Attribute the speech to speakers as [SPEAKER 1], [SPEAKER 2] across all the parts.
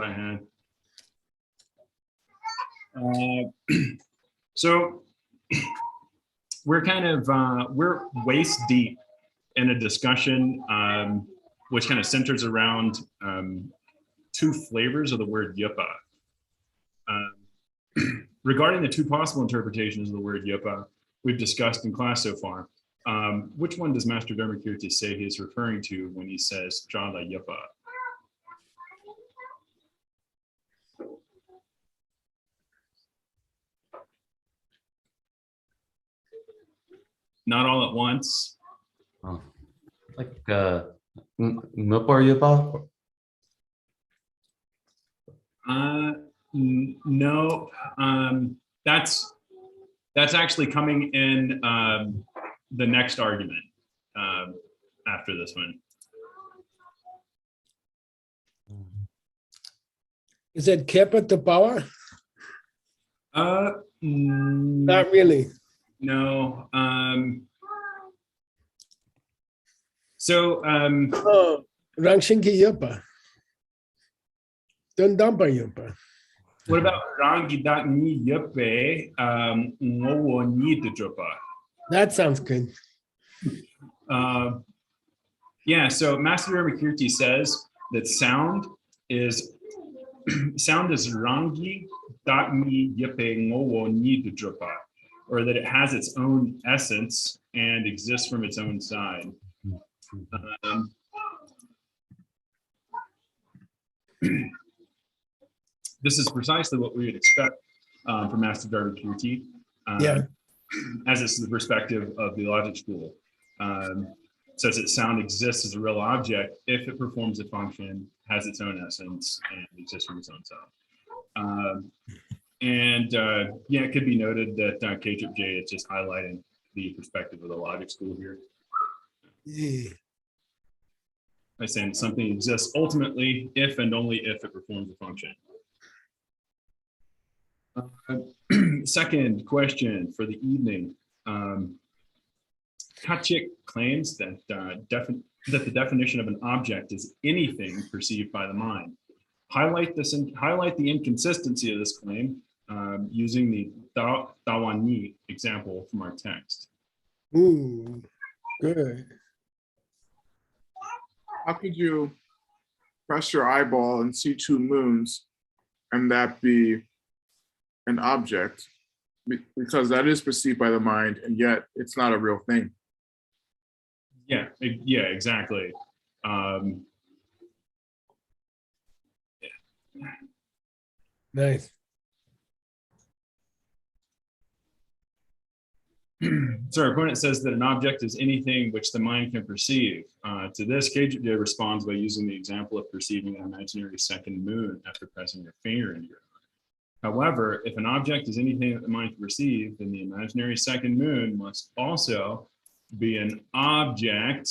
[SPEAKER 1] I had. So we're kind of we're waist deep in a discussion which kind of centers around two flavors of the word yupa. Regarding the two possible interpretations of the word yupa we've discussed in class so far, which one does Master Dharmakirti say he's referring to when he says Jala yupa? Not all at once.
[SPEAKER 2] Oh, like Mupar Yupa?
[SPEAKER 1] No, that's actually coming in the next argument after this one.
[SPEAKER 3] Is it kept at the power? Not really.
[SPEAKER 1] No.
[SPEAKER 3] Oh, Rangshinki Yupa. Dundampa Yupa.
[SPEAKER 1] What about Rangidat ni Yupe Ngowo ni Drupa?
[SPEAKER 3] That sounds good.
[SPEAKER 1] Yeah, so Master Dharmakirti says that sound is rangi datmi yepe ngowo ni drupa, or that it has its own essence and exists from its own side. This is precisely what we would expect from Master Dharmakirti, as it's the perspective of the logic school. Says that sound exists as a real object if it performs a function, has its own essence, and exists from its own side. Yeah, it could be noted that K-J is just highlighting the perspective of the logic school here. By saying something exists ultimately if and only if it performs a function. Second question for the evening. Kachik claims that the definition of an object is anything perceived by the mind. Highlight the inconsistency of this claim using the Dawani example from our text.
[SPEAKER 3] Ooh, good.
[SPEAKER 4] How could you press your eyeball and see two moons and that be an object? Because that is perceived by the mind, and yet it's not a real thing.
[SPEAKER 1] Yeah, exactly.
[SPEAKER 3] Nice.
[SPEAKER 1] So our opponent says that an object is anything which the mind can perceive. To this, KJ responds by using the example of perceiving an imaginary second moon after pressing your finger into your eye. However, if an object is anything that the mind can perceive, then the imaginary second moon must also be an object.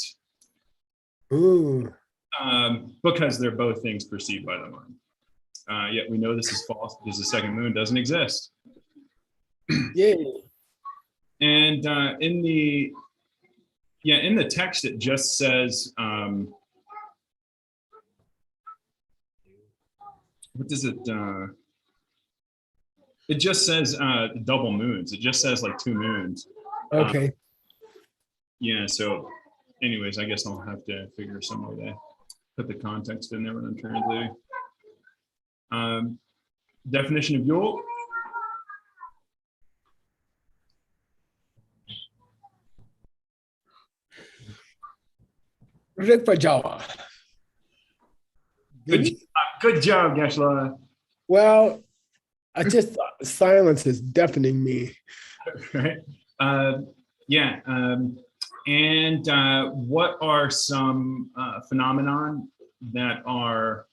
[SPEAKER 3] Ooh.
[SPEAKER 1] Because they're both things perceived by the mind. Yet we know this is false because the second moon doesn't exist.
[SPEAKER 3] Yeah.
[SPEAKER 1] And in the text, it just says, what does it? It just says double moons. It just says like two moons.
[SPEAKER 3] Okay.
[SPEAKER 1] Yeah. So, anyways, I guess I'll have to figure some way to put the context in there when I'm translating. Definition of yul.
[SPEAKER 3] Rigpa Jawa.
[SPEAKER 1] Good job, Geshla.
[SPEAKER 3] Well, I just thought silence is deafening me.
[SPEAKER 1] Right. Yeah. And what are some phenomenon that are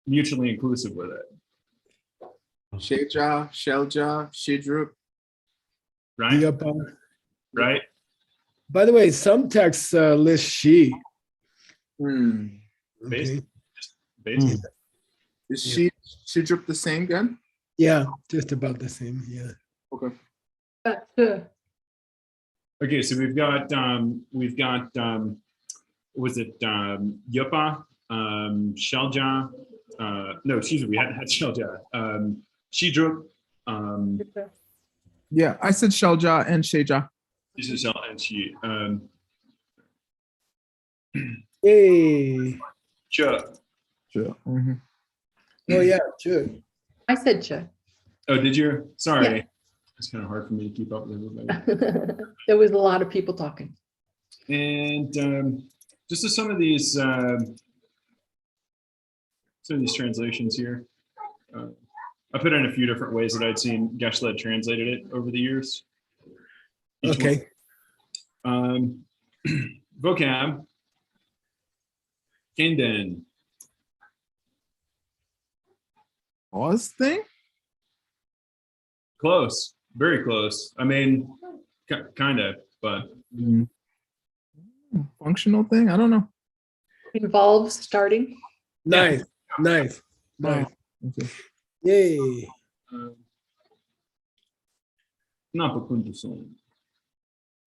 [SPEAKER 1] mutually inclusive with it?
[SPEAKER 4] Sheja, Shelja, Shidrup.
[SPEAKER 1] Right.
[SPEAKER 3] Yupa.
[SPEAKER 1] Right.
[SPEAKER 3] By the way, some texts list she.
[SPEAKER 1] Basically.
[SPEAKER 4] Is Shidrup the same again?
[SPEAKER 3] Yeah, just about the same. Yeah.
[SPEAKER 4] Okay.
[SPEAKER 1] Okay, so we've got was it Yupa, Shelja, No, excuse me, we hadn't had Shelja. Shidruk,
[SPEAKER 5] Yeah, I said Shelja and Sheja.
[SPEAKER 1] this is Shel and she,
[SPEAKER 3] Hey.
[SPEAKER 1] Cha.
[SPEAKER 5] Sure. Mhm.
[SPEAKER 3] Oh, yeah, sure.
[SPEAKER 6] I said Ch.
[SPEAKER 1] Oh, did you? Sorry.
[SPEAKER 6] Yeah.
[SPEAKER 1] It's kind of hard for me to keep up with everybody.
[SPEAKER 6] There was a lot of people talking.
[SPEAKER 1] And just as some of these translations here, I put in a few different ways that I'd seen Geshled translated it over the years. Each
[SPEAKER 3] Okay.
[SPEAKER 1] one. Vocab. Kenden.
[SPEAKER 5] Pause thing?
[SPEAKER 1] Close. Very close. I mean, kind of, but
[SPEAKER 5] Mm. Functional thing? I don't know.
[SPEAKER 6] Involves starting.
[SPEAKER 3] Nice, nice, nice.
[SPEAKER 5] Okay.
[SPEAKER 3] Yay.
[SPEAKER 1] Napakunduson.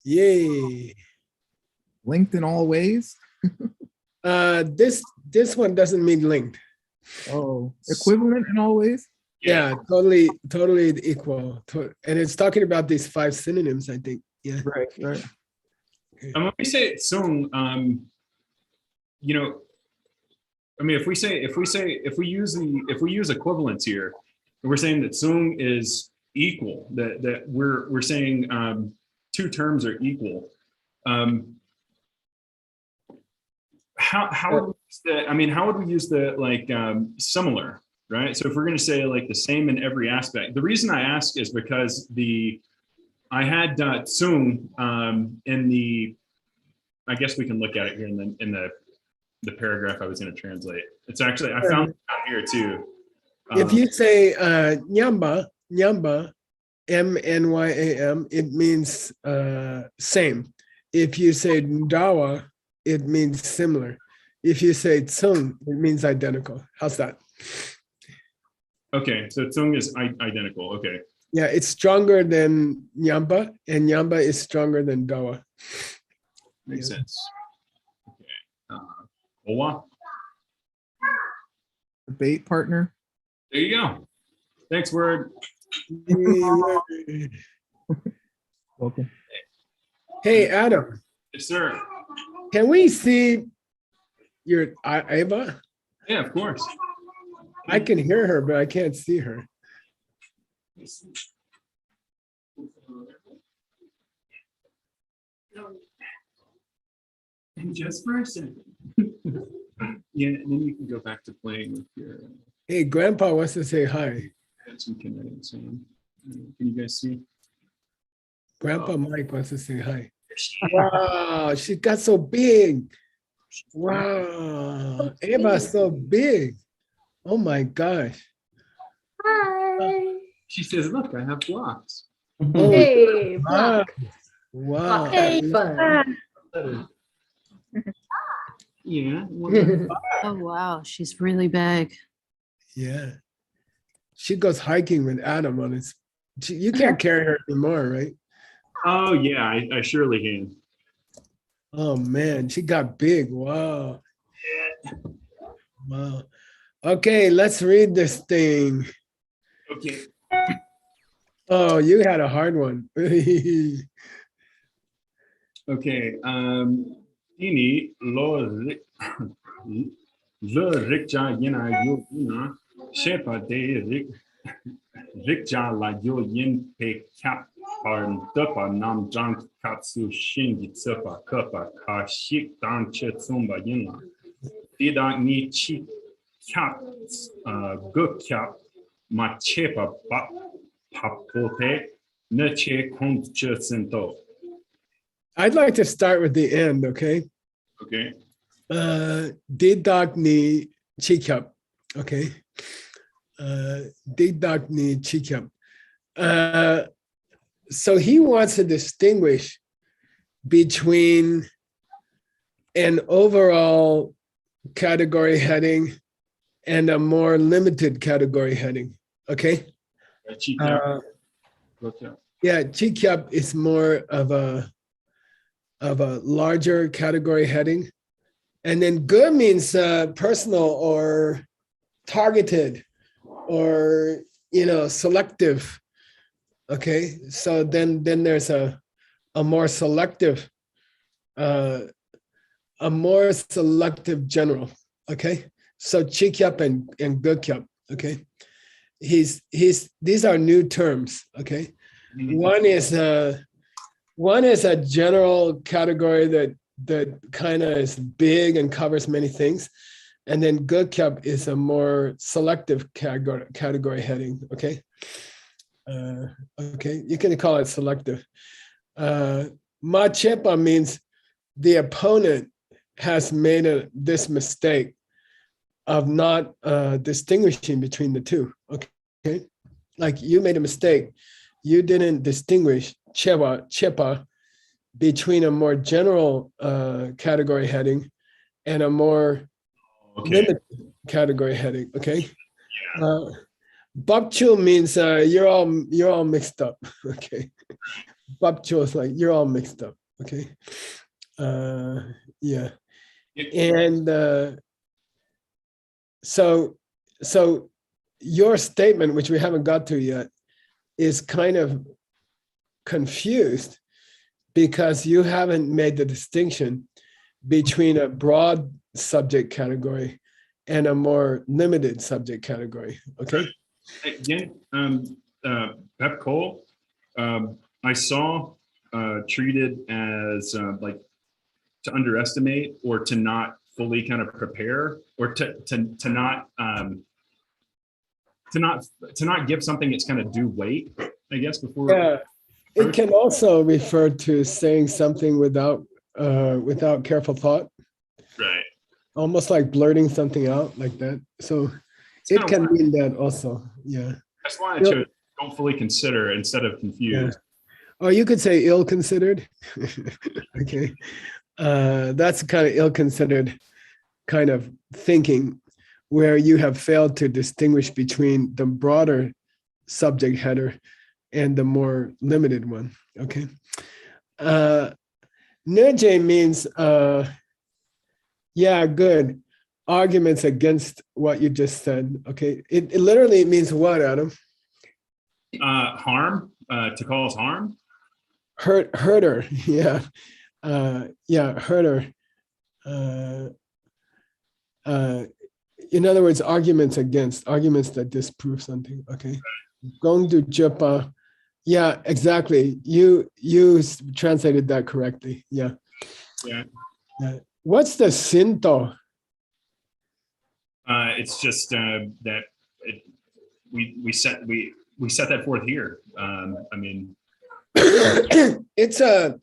[SPEAKER 3] Yay.
[SPEAKER 5] Linked in all ways?
[SPEAKER 3] This one doesn't mean linked.
[SPEAKER 5] Oh, equivalent in all ways?
[SPEAKER 3] Yeah, totally equal. And it's talking about these 5 synonyms, I think. Yeah.
[SPEAKER 5] Right, right.
[SPEAKER 1] And when we say sung, you know, I mean, if we use equivalence here, we're saying that sung is equal. That we're saying 2 terms are equal. How would we use the? I mean, how would we use the like similar? Right. So if we're going to say like the same in every aspect, the reason I ask is because I had sung in the. I guess we can look at it here in the paragraph I was going to translate. It's actually I found it out here too.
[SPEAKER 3] If you say nyamba, M-N-Y-A-M, it means same. If you say ndawa, it means similar. If you say tsung, it means identical. How's that?
[SPEAKER 1] Okay, so tsung is identical. Okay.
[SPEAKER 3] Yeah, it's stronger than nyamba, and nyamba is stronger than dawa.
[SPEAKER 1] Makes sense. Okay. Owa.
[SPEAKER 5] Debate partner.
[SPEAKER 1] There you go. Thanks, word.
[SPEAKER 5] Welcome.
[SPEAKER 3] Hey, Adam,
[SPEAKER 1] Yes, sir.
[SPEAKER 3] can we see your Ava?
[SPEAKER 1] Yeah, of course.
[SPEAKER 3] I can hear her, but I can't see her.
[SPEAKER 1] And just for a second. Yeah, and then you can go back to playing with your
[SPEAKER 3] Hey, Grandpa wants to say hi.
[SPEAKER 1] some kinetic sound. Can you guys see?
[SPEAKER 3] Grandpa Mike wants to say hi. Wow, she got so big. Wow, Ava's so big. Oh my gosh.
[SPEAKER 6] Hi.
[SPEAKER 1] She says, "Look, I have blocks."
[SPEAKER 3] Oh,
[SPEAKER 6] Hey,
[SPEAKER 3] wow.
[SPEAKER 6] Block.
[SPEAKER 3] Wow.
[SPEAKER 6] Hey, fun.
[SPEAKER 1] Yeah.
[SPEAKER 7] Oh, wow. She's really big.
[SPEAKER 3] Yeah. She goes hiking with Adam on his. You can't carry her anymore, right?
[SPEAKER 1] Oh yeah, I surely can.
[SPEAKER 3] Oh man, she got big. Wow. Wow. Okay, let's read this thing.
[SPEAKER 1] Okay.
[SPEAKER 3] Oh, you had a hard one.
[SPEAKER 1] Okay. Ini lo rikja yena yo yena shepa de rikja la yo yin pe kap parn tupa nam jang katsu shingi tsupa kupa ka shik dan che tsumba yena dida ni chi kap go kap ma chepa pa papote ne che kont che sento.
[SPEAKER 3] I'd like to start with the end, okay?
[SPEAKER 1] Okay.
[SPEAKER 3] Didak ni chikyap, okay? Didak ni chikyap. So he wants to distinguish between an overall category heading and a more limited category heading, okay? Yeah, chikyap is more of a larger category heading. And then good means personal or targeted or, selective. Okay, so then there's a more selective, a more selective general. Okay, so chikyap and gukyap. Okay, these are new terms. Okay, one is a general category that kind of is big and covers many things, and then gukyap is a more selective category heading. Okay. Okay, you can call it selective. Machepa means the opponent has made this mistake of not distinguishing between the two. Okay, like you made a mistake. You didn't distinguish chepa between a more general category heading and a more limited category heading. Okay. Bapchul means you're all mixed up. Okay. Bapchul is like you're all mixed up. Okay. Yeah. And so your statement, which we haven't got to yet, is kind of confused because you haven't made the distinction between a broad subject category and a more limited subject category. Okay.
[SPEAKER 1] Again, Pep Cole, I saw treated as like to underestimate or to not fully kind of prepare or to not give something its kind of due weight, I guess, before.
[SPEAKER 3] Yeah, it can also refer to saying something without careful thought.
[SPEAKER 1] Right.
[SPEAKER 3] Almost like blurting something out like that. So it can mean that also. Yeah.
[SPEAKER 1] That's why I chose don't fully consider instead of confused.
[SPEAKER 3] Yeah. Or you could say ill-considered. Okay. That's kind of ill-considered kind of thinking where you have failed to distinguish between the broader subject header and the more limited one. Okay. Neje means, yeah, good. Arguments against what you just said. Okay. It literally means what, Adam?
[SPEAKER 1] Harm, to cause harm.
[SPEAKER 3] Herder. Yeah. Yeah, herder. In other words, arguments that disprove something. Okay. Going to Japa. Yeah, exactly. You translated that correctly. Yeah.
[SPEAKER 1] Yeah.
[SPEAKER 3] What's the Sinto?
[SPEAKER 1] It's just that we set that forth here. I mean,
[SPEAKER 3] it's a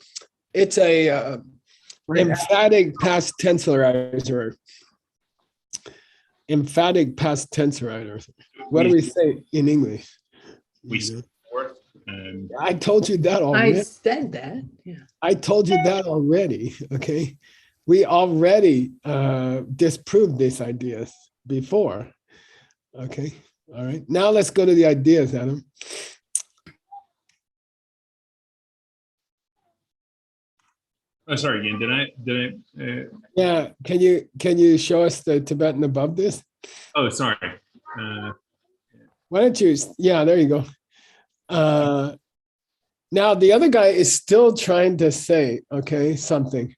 [SPEAKER 3] emphatic past tensorizer. Emphatic past tensorizer. What do we say in English?
[SPEAKER 1] We set forth.
[SPEAKER 3] I told you that already.
[SPEAKER 6] I said that. Yeah.
[SPEAKER 3] I told you that already. Okay. We already disproved these ideas before. Okay. All right. Now let's go to the ideas, Adam.
[SPEAKER 1] Oh, sorry again. Did I?
[SPEAKER 3] Yeah. Can you show us the Tibetan above this?
[SPEAKER 1] Oh, sorry.
[SPEAKER 3] Why don't you? Yeah, there you go. Now the other guy is still trying to say, okay, something.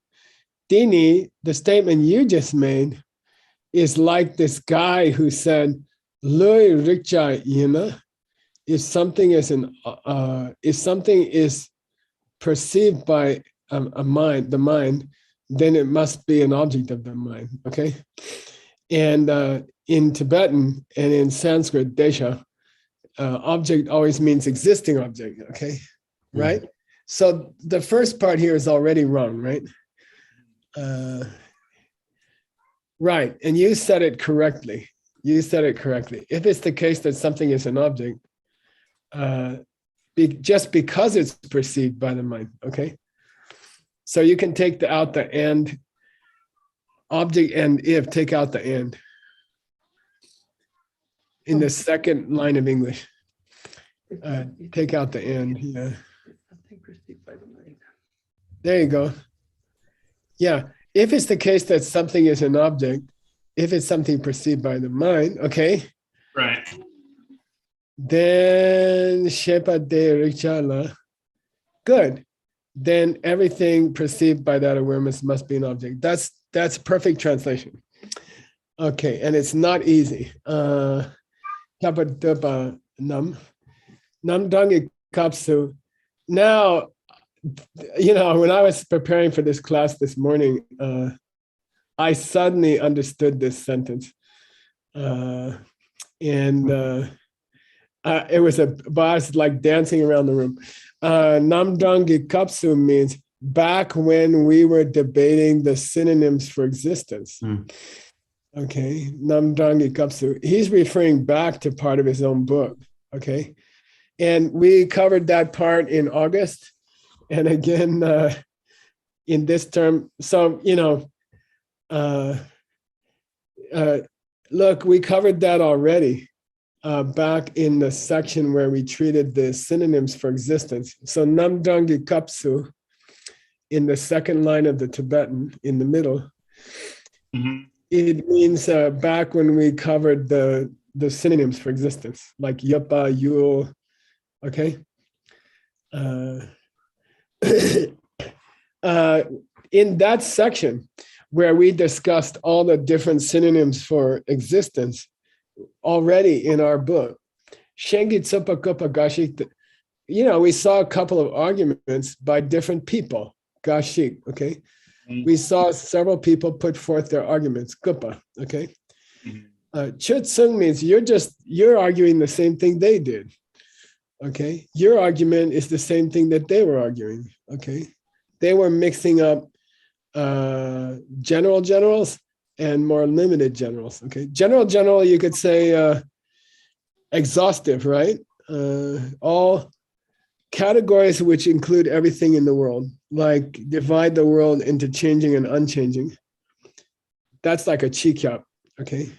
[SPEAKER 3] Dini, the statement you just made is like this guy who said, "Lui rikja yina." If something is perceived by the mind, then it must be an object of the mind. Okay, and in Tibetan and in Sanskrit, desha, object always means existing object. Okay, right. So the first part here is already wrong, right? Right, and you said it correctly. You said it correctly. If it's the case that something is an object, just because it's perceived by the mind, okay? So you can take out the and, object and if, take out the and. In the second line of English, take out the and, yeah. There you go. Yeah, if it's the case that something is an object, if it's something perceived by the mind, okay,
[SPEAKER 1] Right.
[SPEAKER 3] then shepa de richala, good. Then everything perceived by that awareness must be an object. That's perfect translation. Okay, and it's not easy. Kapadapa nam dangi kapsu. Now, when I was preparing for this class this morning, I suddenly understood this sentence. And it was I was like dancing around the room. Namdangi kapsu means back when we were debating the synonyms for existence. Okay, Namdangi kapsu. He's referring back to part of his own book. Okay, and we covered that part in August, and again in this term. So look, we covered that already. Back in the section where we treated the synonyms for existence. So Namdangi Kapsu, in the second line of the Tibetan, in the middle, it means back when we covered the synonyms for existence, like Yapa, Yul, okay? In that section where we discussed all the different synonyms for existence, already in our book, Shengi Tsupa Kupa Gashik, we saw a couple of arguments by different people, Gashik, okay? We saw several people put forth their arguments, Kupa, okay? Chutsung means you're arguing the same thing they did, okay? Your argument is the same thing that they were arguing, okay? They were mixing up generals and more limited generals, okay? General, you could say exhaustive, right? All categories which include everything in the world, like divide the world into changing and unchanging. That's like a chi-kyap, okay?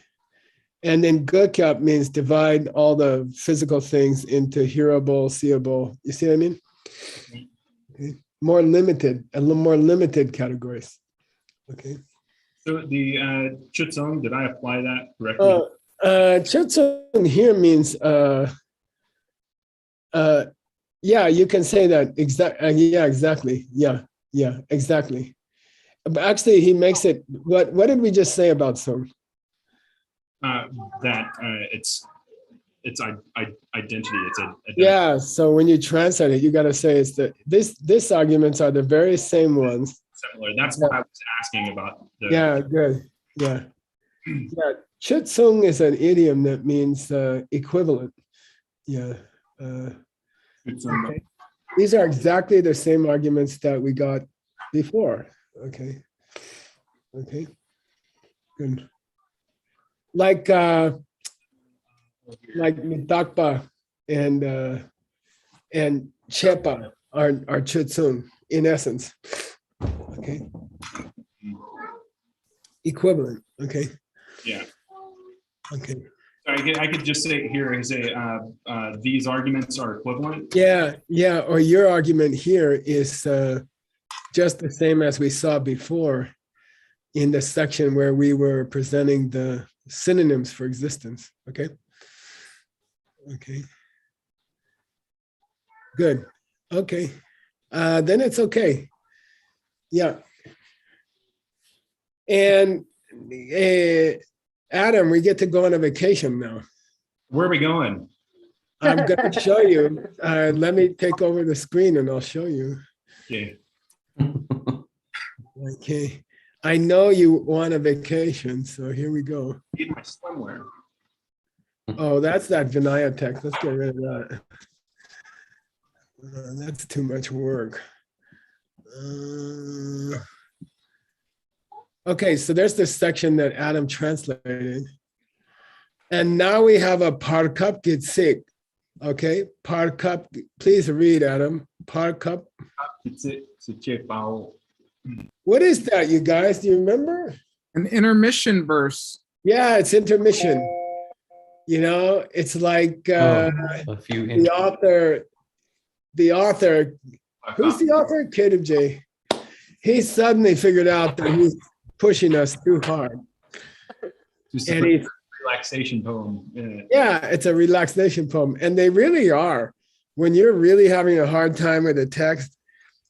[SPEAKER 3] And then good-kyap means divide all the physical things into hearable, seeable. You see what I mean? Okay. More limited, a little more limited categories, okay?
[SPEAKER 1] So the Chutsung, did I apply that correctly?
[SPEAKER 3] Chutsung here means, yeah, you can say that. Yeah, exactly. Yeah, exactly. But actually, he makes it. What did we just say about Sung?
[SPEAKER 1] That it's identity. It's a
[SPEAKER 3] Yeah. So when you translate it, you got to say it's that this arguments are the very same ones.
[SPEAKER 1] similar. That's what I was asking about.
[SPEAKER 3] Yeah. Good. Yeah. Yeah. Chutsung is an idiom that means equivalent. Yeah. Okay. These are exactly the same arguments that we got before. Okay. Okay. Good. Like Mitakpa and Chepa are Chutsung in essence. Okay. Equivalent. Okay.
[SPEAKER 1] Yeah.
[SPEAKER 3] Okay.
[SPEAKER 1] So I could just say here and say these arguments are equivalent.
[SPEAKER 3] Yeah. Or your argument here is just the same as we saw before in the section where we were presenting the synonyms for existence. Okay. Okay. Good. Okay. Then it's okay. Yeah. And Adam, we get to go on a vacation now.
[SPEAKER 1] Where are we going?
[SPEAKER 3] I'm going to show you. Let me take over the screen and I'll show you.
[SPEAKER 1] Okay.
[SPEAKER 3] Okay. I know you want a vacation, so here we go.
[SPEAKER 1] Need my swimwear.
[SPEAKER 3] Oh, that's that Vinaya text. Let's get rid of that. That's too much work. Okay, so there's this section that Adam translated. And now we have a Parkap Gitsik. Okay, Parkap, please read, Adam. Parkap. What is that, you guys? Do you remember?
[SPEAKER 5] An intermission verse.
[SPEAKER 3] Yeah, it's intermission. It's like
[SPEAKER 2] a few
[SPEAKER 3] the author, who's the author? Caleb J. He suddenly figured out that he's pushing us too hard.
[SPEAKER 1] Just
[SPEAKER 3] And
[SPEAKER 1] a
[SPEAKER 3] he's
[SPEAKER 1] relaxation poem. Yeah.
[SPEAKER 3] Yeah, it's a relaxation poem. And they really are. When you're really having a hard time with a text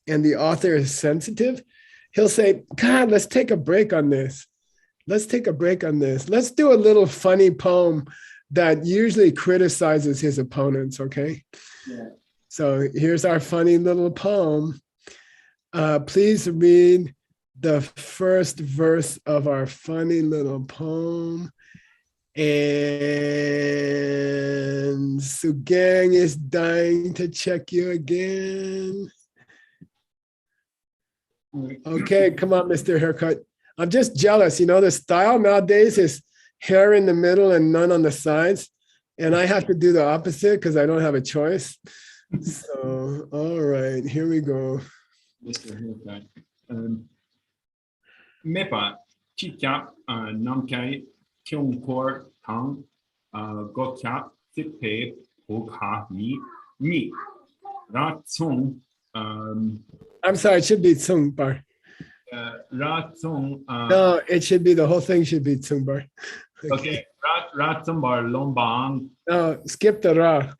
[SPEAKER 3] and the author is sensitive, he'll say, God, let's take a break on this. Let's take a break on this. Let's do a little funny poem that usually criticizes his opponents, okay?
[SPEAKER 1] Yeah.
[SPEAKER 3] So here's our funny little poem. Please read the first verse of our funny little poem. And Sugang is dying to check you again. Okay, come on, Mr. Haircut. I'm just jealous. You know, the style nowadays is hair in the middle and none on the sides. And I have to do the opposite because I don't have a choice. So, all right, here we go.
[SPEAKER 1] Mr. Haircut. Mepa, Chikap, Namkai, Kyungkor, Tang, Gokap, Tipe, Hokha, Mi, Ratsung,
[SPEAKER 3] I'm sorry, it should be Tsungbar.
[SPEAKER 1] Ratsung,
[SPEAKER 3] No, it should be, the whole thing should be Tsungbar.
[SPEAKER 1] okay, Ratsumbar Lombang.
[SPEAKER 3] No, skip the Ra.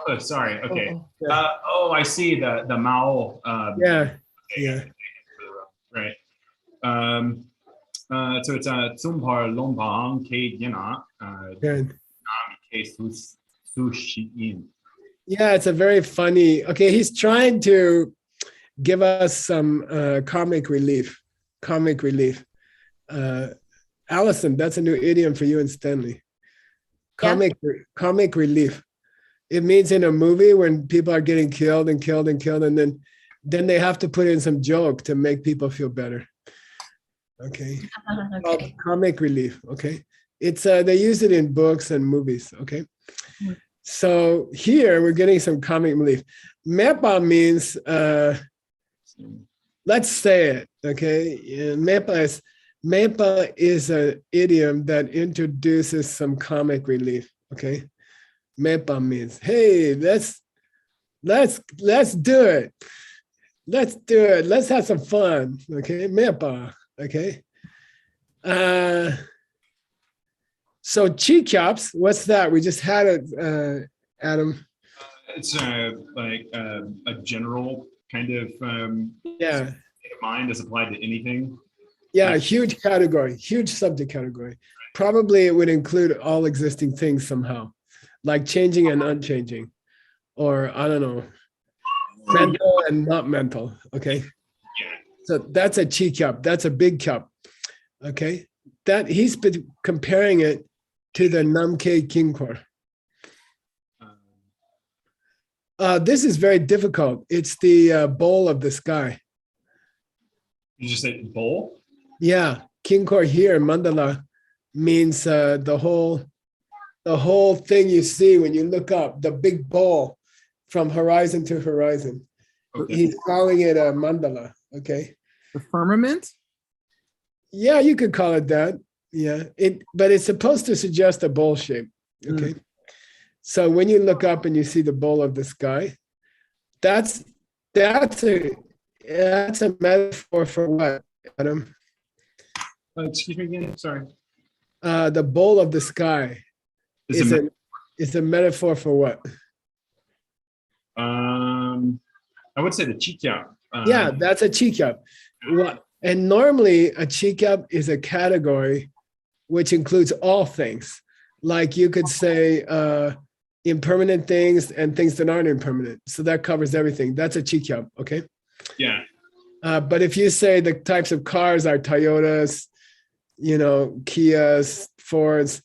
[SPEAKER 1] Oh, sorry, okay.
[SPEAKER 6] Oh,
[SPEAKER 1] I see the Mao.
[SPEAKER 3] Yeah,
[SPEAKER 1] Okay,
[SPEAKER 3] yeah.
[SPEAKER 1] Right. So it's a Tsumbar Lombang K Yena,
[SPEAKER 3] Good.
[SPEAKER 1] K Sushin.
[SPEAKER 3] Yeah, it's a very funny. Okay, he's trying to give us some comic relief. Comic relief. Allison, that's a new idiom for you and Stanley. Comic relief. It means in a movie when people are getting killed and killed and killed, and then they have to put in some joke to make people feel better. Okay.
[SPEAKER 6] okay.
[SPEAKER 3] Comic relief. Okay. It's they use it in books and movies. Okay. So here we're getting some comic relief. Mepa means let's say it. Okay. Mepa is an idiom that introduces some comic relief. Okay. Mepa means, hey, let's do it. Let's do it. Let's have some fun. Okay. Mepa. Okay. So Chi-Chops, what's that? We just had it, Adam.
[SPEAKER 1] It's like a general kind of
[SPEAKER 3] Yeah.
[SPEAKER 1] state of mind as applied to anything.
[SPEAKER 3] Yeah, huge category, huge subject category. Probably it would include all existing things somehow, like changing and unchanging, or I don't know, mental and not mental. Okay.
[SPEAKER 1] Yeah.
[SPEAKER 3] So that's a Chi-Chop. That's a big cup. Okay. That he's been comparing it to the Namke Kinkor. This is very difficult. It's the bowl of the sky.
[SPEAKER 1] You just say bowl?
[SPEAKER 3] Yeah, Kinkor here, mandala, means the whole thing you see when you look up, the big bowl from horizon to horizon.
[SPEAKER 1] Okay.
[SPEAKER 3] He's calling it a mandala. Okay.
[SPEAKER 5] The firmament?
[SPEAKER 3] Yeah, you could call it that. Yeah, but it's supposed to suggest a bowl shape. Okay. So when you look up and you see the bowl of the sky, that's a metaphor for what, Adam?
[SPEAKER 1] Excuse me again. Sorry.
[SPEAKER 3] The bowl of the sky is a metaphor for what?
[SPEAKER 1] I would say the Chikia.
[SPEAKER 3] Yeah, that's a Chi-Cup. What? And normally a Chi-Cup is a category which includes all things. Like you could say impermanent things and things that aren't impermanent. So that covers everything. That's a Chi-Cup, okay?
[SPEAKER 1] Yeah.
[SPEAKER 3] But if you say the types of cars are Toyotas, Kias, Fords,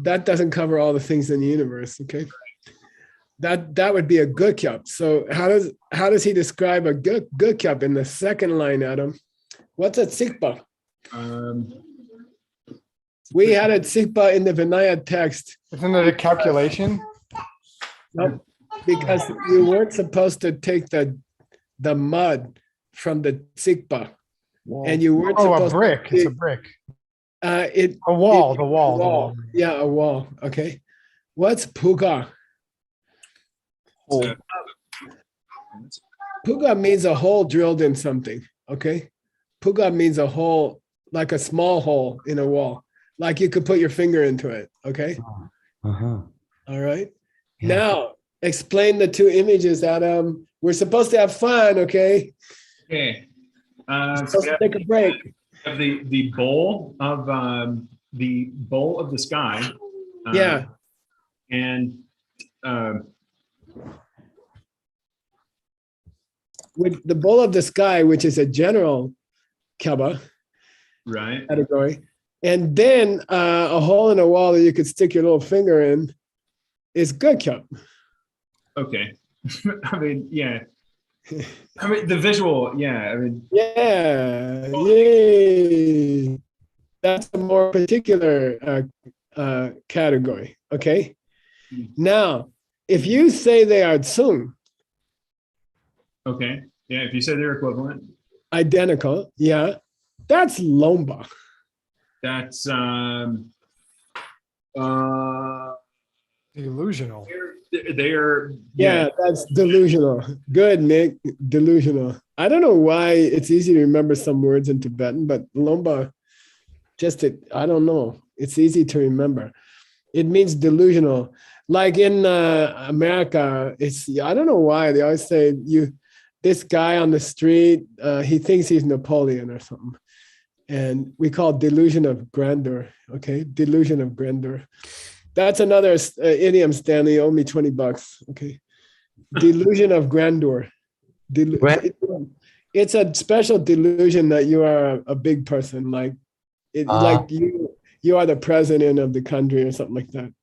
[SPEAKER 3] that doesn't cover all the things in the universe, okay? That would be a good cup. So how does he describe a good cup in the second line, Adam? What's a tsikpa? We had a tsikpa in the Vinaya text.
[SPEAKER 8] Isn't it a calculation?
[SPEAKER 3] Nope, because you weren't supposed to take the mud from the tsikpa, and you weren't supposed
[SPEAKER 8] a brick.
[SPEAKER 3] to
[SPEAKER 8] It's a brick.
[SPEAKER 3] The
[SPEAKER 8] wall.
[SPEAKER 3] Yeah, a wall. Okay. What's puga?
[SPEAKER 8] Hole.
[SPEAKER 3] Puga means a hole drilled in something. Okay. Puga means a hole, like a small hole in a wall. like you could put your finger into it. Okay.
[SPEAKER 2] Uh-huh.
[SPEAKER 3] All right.
[SPEAKER 2] Yeah.
[SPEAKER 3] Now explain the two images, Adam. We're supposed to have fun. Okay.
[SPEAKER 1] Okay. So
[SPEAKER 3] Supposed
[SPEAKER 1] we
[SPEAKER 3] to take a break.
[SPEAKER 1] have the bowl of the sky.
[SPEAKER 3] Yeah.
[SPEAKER 1] And
[SPEAKER 3] With the bowl of the sky, which is a general kaba
[SPEAKER 1] right.
[SPEAKER 3] category, and then a hole in a wall that you could stick your little finger in is good kyab.
[SPEAKER 1] Okay. I mean, yeah. I mean, the visual, yeah. I mean,
[SPEAKER 3] Yeah, yay. That's a more particular category. Okay. Now, if you say they are tsung,
[SPEAKER 1] okay. Yeah. If you say they're equivalent,
[SPEAKER 3] identical, yeah, that's lomba.
[SPEAKER 1] that's
[SPEAKER 8] Delusional.
[SPEAKER 1] they're
[SPEAKER 3] Yeah, that's delusional. Good, Nick. Delusional. I don't know why it's easy to remember some words in Tibetan, but lomba, I don't know. It's easy to remember. It means delusional. Like in America, I don't know why they always say this guy on the street, he thinks he's Napoleon or something. And we call it delusion of grandeur. Okay, delusion of grandeur. That's another idiom, Stanley. You owe me $20. Okay, delusion of grandeur. It's a special delusion that you are a big person, like you are the president of the country or something like that.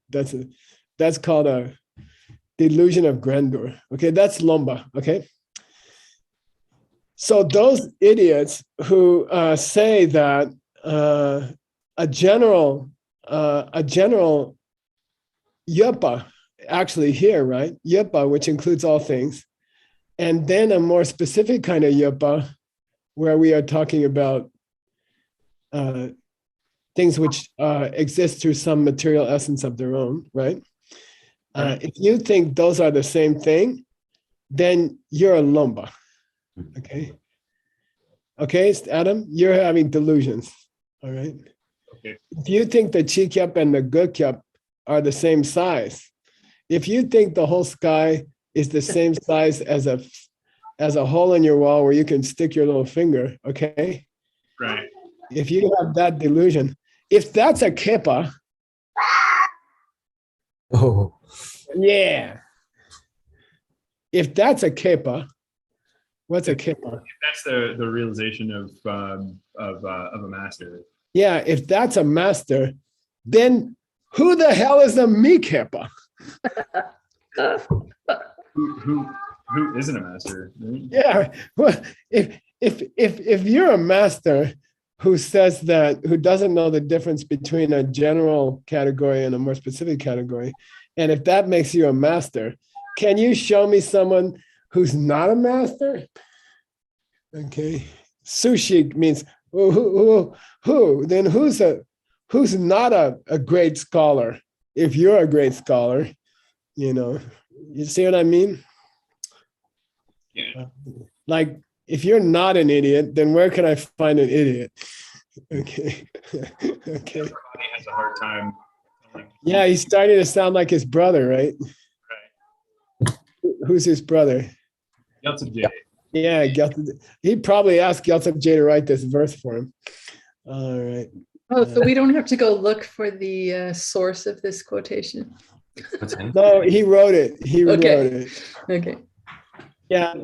[SPEAKER 3] That's called a delusion of grandeur. Okay, that's lomba. Okay. So those idiots who say that a general yupa, actually here, right? Yupa, which includes all things, and then a more specific kind of yupa, where we are talking about things which exist through some material essence of their own, right? If you think those are the same thing, then you're a lomba. Okay. Okay, Adam, you're having delusions. All right.
[SPEAKER 1] okay.
[SPEAKER 3] If you think the chi kyap and the gu kyap are the same size, if you think the whole sky is the same size as a hole in your wall where you can stick your little finger, okay?
[SPEAKER 1] Right.
[SPEAKER 3] If you have that delusion, if that's a kippa,
[SPEAKER 2] Oh.
[SPEAKER 3] yeah. If that's a kippa, what's a kippa?
[SPEAKER 1] That's the realization of a master.
[SPEAKER 3] Yeah, if that's a master, then who the hell is a me kippa?
[SPEAKER 1] Who isn't a master? Right?
[SPEAKER 3] Yeah, well, if you're a master who doesn't know the difference between a general category and a more specific category, and if that makes you a master, can you show me someone who's not a master? Okay, sushi means who? Then who's not a great scholar? If you're a great scholar, you see what I mean?
[SPEAKER 1] Yeah.
[SPEAKER 3] Like, if you're not an idiot, then where can I find an idiot? Okay. Okay.
[SPEAKER 1] Everybody has a hard time.
[SPEAKER 3] Yeah, he's starting to sound like his brother, right?
[SPEAKER 1] Right.
[SPEAKER 3] Who's his brother?
[SPEAKER 1] Gyaltsab J.
[SPEAKER 3] Yeah, he probably asked Gyaltsab J to write this verse for him. All right.
[SPEAKER 6] Oh, so we don't have to go look for the source of this quotation.
[SPEAKER 3] No, he wrote it. He wrote it.
[SPEAKER 6] Okay.
[SPEAKER 3] Yeah,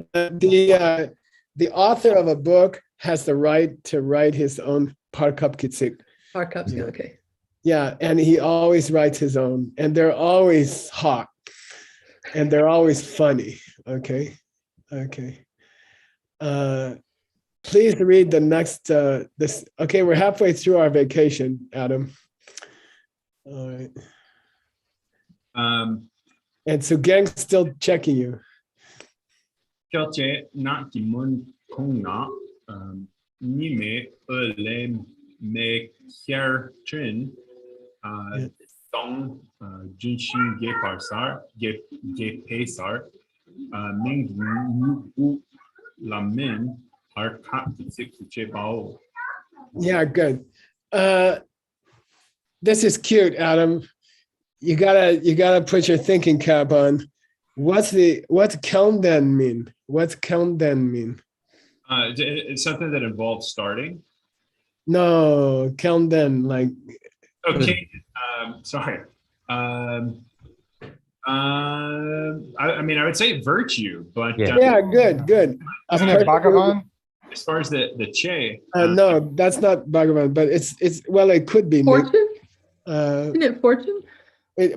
[SPEAKER 3] the author of a book has the right to write his own parkap kitsik.
[SPEAKER 6] Our cups.
[SPEAKER 3] Yeah.
[SPEAKER 6] Okay.
[SPEAKER 3] Yeah, and he always writes his own, and they're always hot, and they're always funny. Okay, okay. Please read the next. This. Okay, we're halfway through our vacation, Adam. All right. And so Gang's still checking you.
[SPEAKER 1] Gyaltse na kimun kong na ni me le me kyer chin dong junshin ge parsar ge pesar ming u la min har kap sik che bao.
[SPEAKER 3] Yeah, good. This is cute, Adam. You gotta put your thinking cap on. What's countdown mean? What's countdown mean?
[SPEAKER 1] It's something that involves starting.
[SPEAKER 3] No, countdown like
[SPEAKER 1] Okay. Sorry. I mean, I would say virtue, but
[SPEAKER 2] Yeah.
[SPEAKER 3] yeah, good. A
[SPEAKER 8] Isn't it
[SPEAKER 3] person who-
[SPEAKER 8] Bhagavan?
[SPEAKER 1] as far as the che,
[SPEAKER 3] no, that's not Bhagavan, but it's well, it could be. Nick.
[SPEAKER 6] Fortune?
[SPEAKER 3] Uh,
[SPEAKER 6] Isn't it fortune?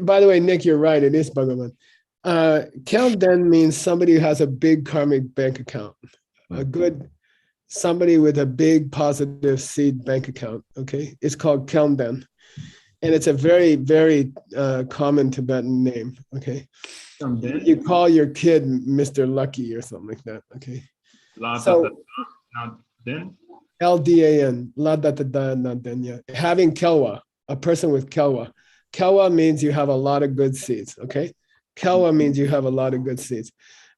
[SPEAKER 3] by the way, Nick, you're right. It is Bhagavan. Countdown means somebody who has a big karmic bank account, somebody with a big positive seed bank account. Okay, it's called countdown, and it's a very, very common Tibetan name. Okay, you call your kid Mr. Lucky or something like that. Okay, so LDAN, La Da Da Da Na Den, yeah. Having kelwa, a person with kelwa. Kelwa means you have a lot of good seeds. Okay, kelwa means you have a lot of good seeds.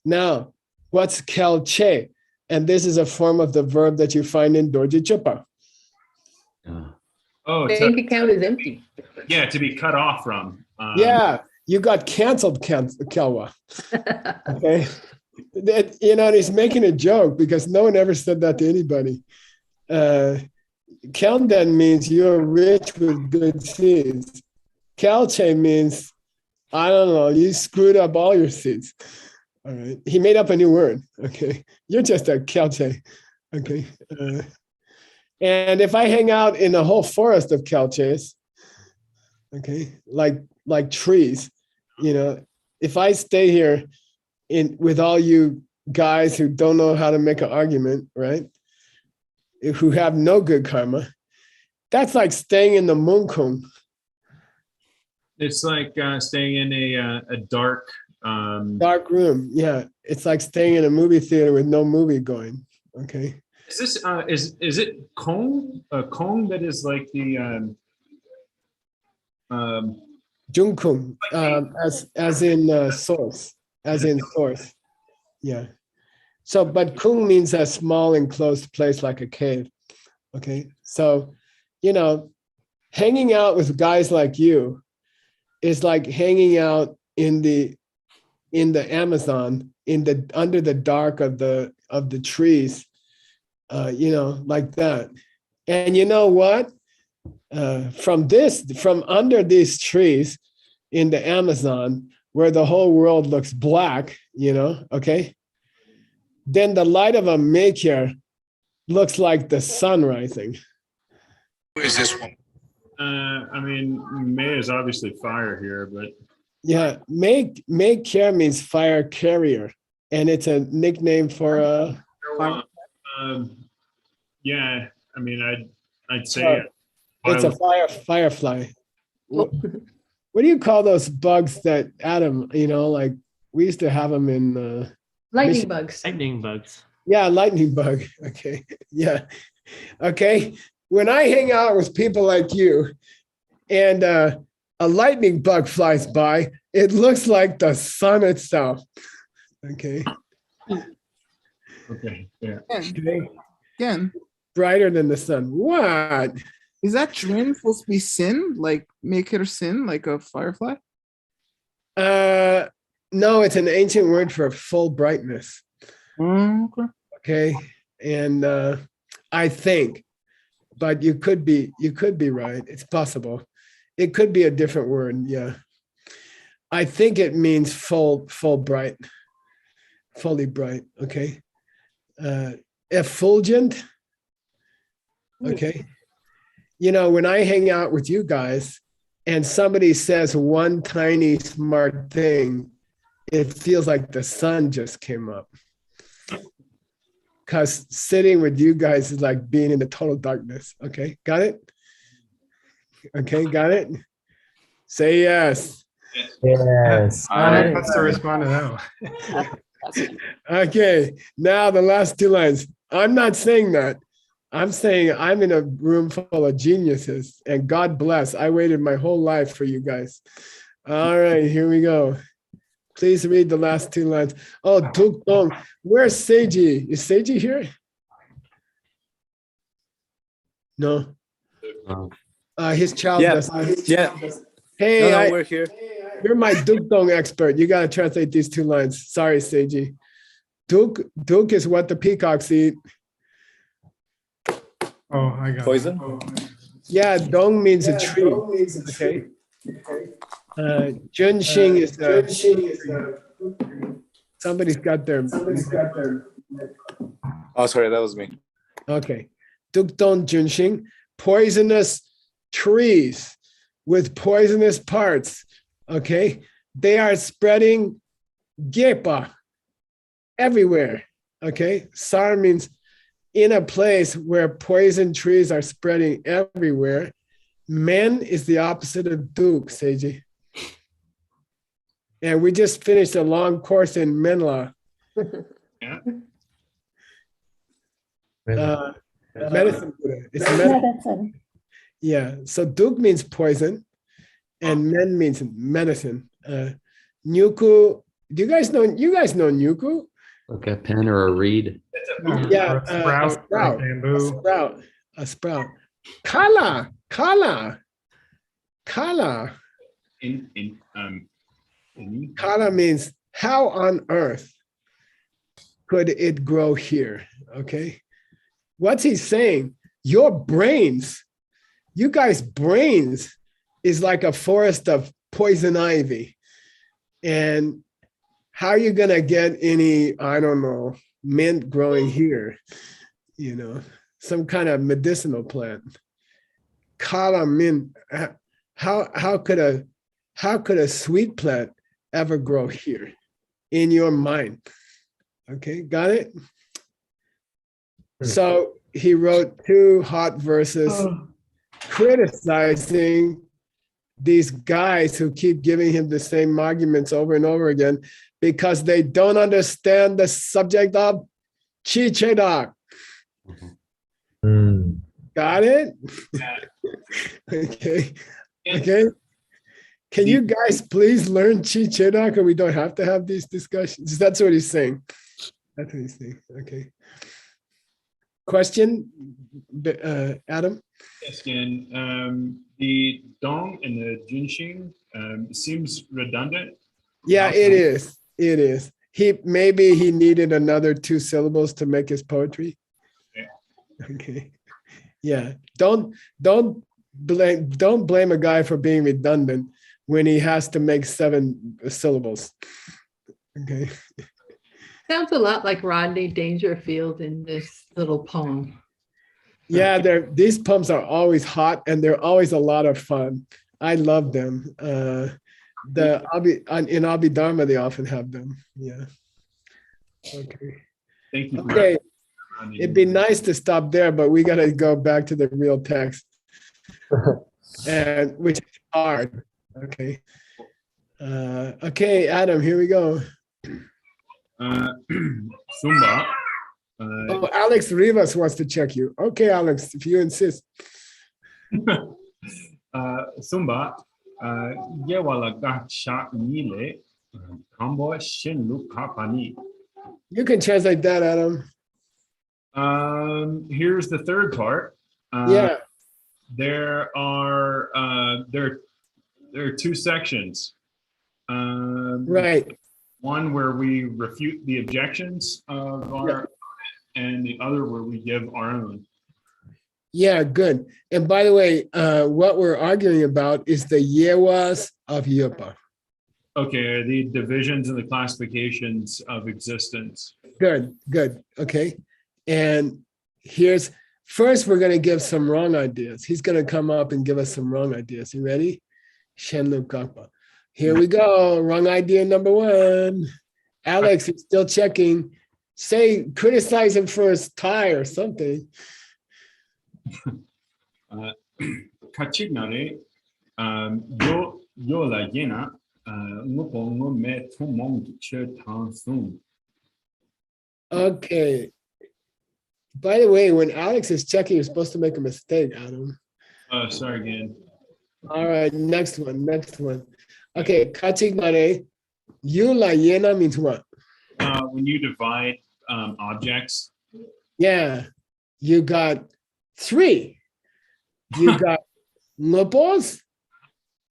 [SPEAKER 3] Now, what's kelche? And this is a form of the verb that you find in Dorji Chupa.
[SPEAKER 1] Oh,
[SPEAKER 6] Bank account is empty.
[SPEAKER 1] yeah, to be cut off from.
[SPEAKER 3] Yeah, you got canceled, kelwa. Okay, that, he's making a joke because no one ever said that to anybody. Kelden means you're rich with good seeds. Kelche means, I don't know, you screwed up all your seeds. All right. He made up a new word. Okay. You're just a kelche. Okay. And if I hang out in a whole forest of kelches, okay, like trees, if I stay here with all you guys who don't know how to make an argument, right? Who have no good karma, that's like staying in the munkum.
[SPEAKER 1] It's like staying in a dark
[SPEAKER 3] room. Yeah, it's like staying in a movie theater with no movie going. Okay.
[SPEAKER 1] Is this is it Kong? Kong that is like the
[SPEAKER 3] Junkum, as in source, Yeah. So, but kung means a small enclosed place like a cave. Okay. So, hanging out with guys like you is like hanging out in the Amazon, under the dark of the trees, like that. And you know what? From under these trees in the Amazon, where the whole world looks black, okay? Then the light of a maker looks like the sun rising.
[SPEAKER 9] Who is this one?
[SPEAKER 1] I mean, May is obviously fire here, but
[SPEAKER 3] yeah, make care means fire carrier, and it's a nickname for
[SPEAKER 1] yeah. I mean, I'd say
[SPEAKER 3] it's a firefly. What do you call those bugs that Adam? Like we used to have them in
[SPEAKER 6] lightning bugs.
[SPEAKER 10] Lightning bugs.
[SPEAKER 3] Yeah, lightning bug. Okay, yeah, okay. When I hang out with people like you, and a lightning bug flies by, it looks like the sun itself. Okay.
[SPEAKER 1] Okay. Yeah.
[SPEAKER 3] Okay.
[SPEAKER 5] Again,
[SPEAKER 3] Brighter than the sun. What?
[SPEAKER 5] is that Trin supposed to be sin? Like make her sin, like a firefly?
[SPEAKER 3] No, it's an ancient word for full brightness.
[SPEAKER 5] Okay.
[SPEAKER 3] Okay. And I think, but you could be right. It's possible. It could be a different word. Yeah. I think it means full bright, fully bright. Okay. Effulgent. Okay. When I hang out with you guys and somebody says one tiny smart thing, it feels like the sun just came up. Because sitting with you guys is like being in the total darkness. Okay, got it? Okay, got it? Say yes.
[SPEAKER 2] Yes.
[SPEAKER 8] That's the respond to that one.
[SPEAKER 3] Okay, now the last two lines. I'm not saying that. I'm saying I'm in a room full of geniuses, and God bless, I waited my whole life for you guys. All right, here we go. Please read the last two lines. Oh, Tuk Dong. Where's Seiji? Is Seiji here? No. His child
[SPEAKER 10] Yeah,
[SPEAKER 3] does.
[SPEAKER 10] yeah.
[SPEAKER 3] Hey,
[SPEAKER 10] No, we're here.
[SPEAKER 3] you're my Duk expert. You gotta translate these two lines. Sorry, Seiji. Duk is what the peacocks eat.
[SPEAKER 8] Oh, I got
[SPEAKER 10] Poison?
[SPEAKER 3] Yeah, dong means a tree. Okay. Junxing is somebody's got their.
[SPEAKER 10] Oh, sorry, that was me.
[SPEAKER 3] Okay. Dukdong Junxing, poisonous trees with poisonous parts. Okay. They are spreading gepa everywhere. Okay. Sar means in a place where poison trees are spreading everywhere. Men is the opposite of Duk, Seiji. And we just finished a long course in Menla.
[SPEAKER 1] Yeah.
[SPEAKER 3] Medicine Buddha. It's medicine. Yeah. So Duk means poison, and men means medicine. Nyuku. Do you guys know? You guys know Nyuku?
[SPEAKER 2] Like a pen or a reed.
[SPEAKER 3] Yeah.
[SPEAKER 8] Or a sprout, or a bamboo.
[SPEAKER 3] A sprout. A sprout. Kala. Kala. Kala.
[SPEAKER 1] In
[SPEAKER 3] Kala means how on earth could it grow here? Okay. What's he saying? Your brains, you guys' brains is like a forest of poison ivy. And how are you going to get any, I don't know, mint growing here? You know, some kind of medicinal plant. Kala mint. How could a sweet plant ever grow here in your mind? Okay, got it? So he wrote 2 hot verses criticizing these guys who keep giving him the same arguments over and over again because they don't understand the subject of Chichedak. Got it? Okay. Okay. Can you guys please learn Chichedak, or we don't have to have these discussions? That's what he's saying. That's what he's saying. Okay. Question, Adam?
[SPEAKER 1] Yes, again, the dong and the junxing seems redundant.
[SPEAKER 3] Yeah, it is. It is. Maybe he needed another 2 syllables to make his poetry. Okay. Yeah. Don't blame a guy for being redundant when he has to make 7 syllables. Okay.
[SPEAKER 6] Sounds a lot like Rodney Dangerfield in this little poem.
[SPEAKER 3] Yeah, these poems are always hot and they're always a lot of fun. I love them. In Abhidharma, they often have them. Yeah. Okay.
[SPEAKER 1] Thank you.
[SPEAKER 3] Okay. It'd be nice to stop there, but we got to go back to the real text, and which is hard. Okay. Okay, Adam, here we go.
[SPEAKER 1] Sumba.
[SPEAKER 3] Oh, Alex Rivas wants to check you. Okay, Alex, if you insist.
[SPEAKER 1] Sumba. Yewala gacha nile. Kambo shinlu kapani.
[SPEAKER 3] You can translate that, Adam.
[SPEAKER 1] Here's the third part.
[SPEAKER 3] Yeah.
[SPEAKER 1] There are 2 sections.
[SPEAKER 3] Right.
[SPEAKER 1] One where we refute the objections of our, and the other where we give our own.
[SPEAKER 3] Yeah, good. And by the way, what we're arguing about is the yewas of Yupa.
[SPEAKER 1] Okay, the divisions and the classifications of existence.
[SPEAKER 3] Good, good. Okay. And first we're going to give some wrong ideas. He's going to come up and give us some wrong ideas. You ready? Shenlu Kakpa. Here we go. Wrong idea number 1. Alex is still checking. Criticize him for his tie or something.
[SPEAKER 1] Kachignare yo la yena ngupo ngume tumong che tansum.
[SPEAKER 3] Okay. By the way, when Alex is checking, you're supposed to make a mistake, Adam.
[SPEAKER 1] Sorry again.
[SPEAKER 3] All right, next one. Okay, kachignare. You la yena means what?
[SPEAKER 1] When you divide objects.
[SPEAKER 3] Yeah, you got 3. You got Nopos,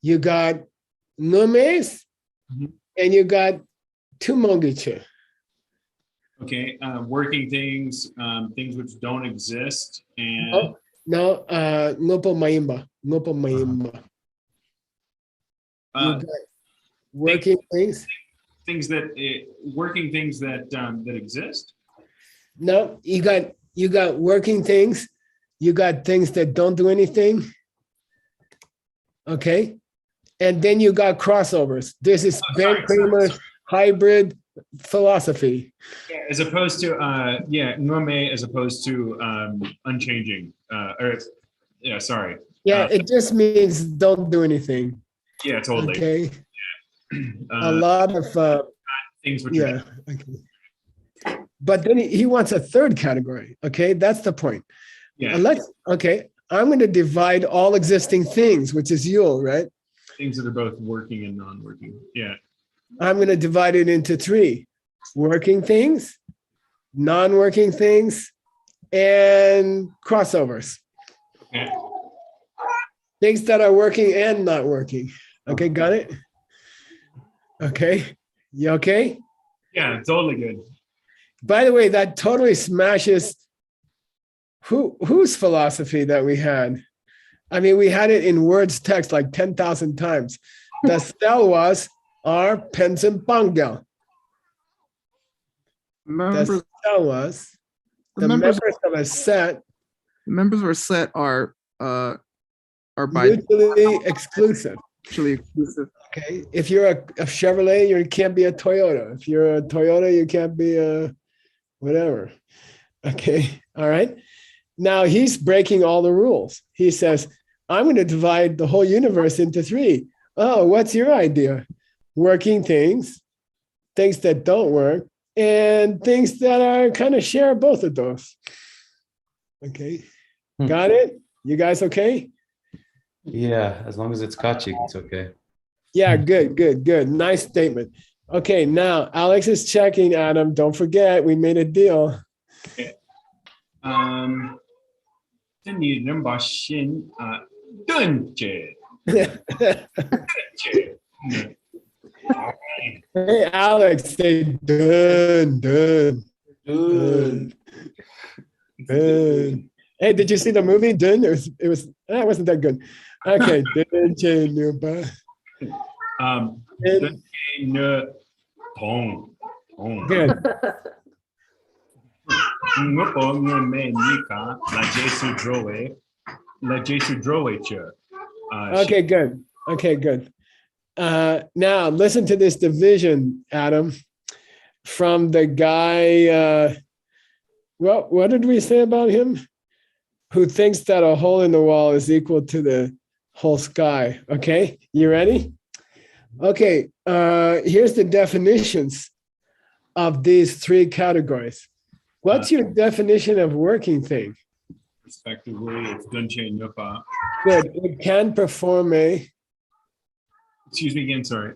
[SPEAKER 3] you got numes,
[SPEAKER 1] Mhm.
[SPEAKER 3] and you got tumongiche.
[SPEAKER 1] Okay, working things, things which don't exist, and
[SPEAKER 3] Oh, no, nopo maimba, nopo maimba. You
[SPEAKER 1] uh,
[SPEAKER 3] got working things.
[SPEAKER 1] things that working things that that exist.
[SPEAKER 3] No, you got working things. You got things that don't do anything. Okay, and then you got crossovers. This is Ben Kramer's hybrid philosophy.
[SPEAKER 1] Yeah, as opposed to norme as opposed to unchanging. Or yeah, sorry.
[SPEAKER 3] Yeah, it just means don't do anything.
[SPEAKER 1] Yeah, totally.
[SPEAKER 3] Okay. A lot of
[SPEAKER 1] things which
[SPEAKER 3] yeah. Okay. But then he wants a third category. Okay, that's the point.
[SPEAKER 1] Yeah,
[SPEAKER 3] Okay, I'm going to divide all existing things, which is Yule, right?
[SPEAKER 1] things that are both working and non-working. Yeah.
[SPEAKER 3] I'm going to divide it into three: working things, non-working things, and crossovers.
[SPEAKER 1] Okay.
[SPEAKER 3] Things that are working and not working. Okay, got it? Okay, you okay?
[SPEAKER 1] Yeah, totally good.
[SPEAKER 3] By the way, that totally smashes whose philosophy that we had. I mean, we had it in words text like 10,000 times. The cell was our Pensimpangel.
[SPEAKER 5] Members,
[SPEAKER 3] The cell was
[SPEAKER 5] the
[SPEAKER 3] the
[SPEAKER 5] members,
[SPEAKER 3] members of a set
[SPEAKER 5] the members of a set are by
[SPEAKER 3] mutually exclusive.
[SPEAKER 5] mutually exclusive.
[SPEAKER 3] Okay, if you're a Chevrolet, you can't be a Toyota. If you're a Toyota, you can't be a whatever. Okay, all right. Now he's breaking all the rules. He says, I'm going to divide the whole universe into three. Oh, what's your idea? Working things, things that don't work, and things that are kind of share both of those. Okay, got it? You guys okay?
[SPEAKER 2] Yeah, as long as it's Kachik, it's okay.
[SPEAKER 3] Yeah, good. Nice statement. Okay, now Alex is checking, Adam. Don't forget, we made a deal.
[SPEAKER 1] Okay. 这你人把心顿解
[SPEAKER 3] Hey, Alex, say done. Hey, did you see the movie Dune? It wasn't that good. Okay, dun, good. Okay, good. Now listen to this division, Adam, from the guy. Well, what did we say about him? Who thinks that a hole in the wall is equal to the whole sky? Okay, you ready? Okay, here's the definitions of these three categories. What's your definition of working thing?
[SPEAKER 1] Respectively, it's Dunche Nupa.
[SPEAKER 3] Good. It can perform a.
[SPEAKER 1] Excuse me again, sorry.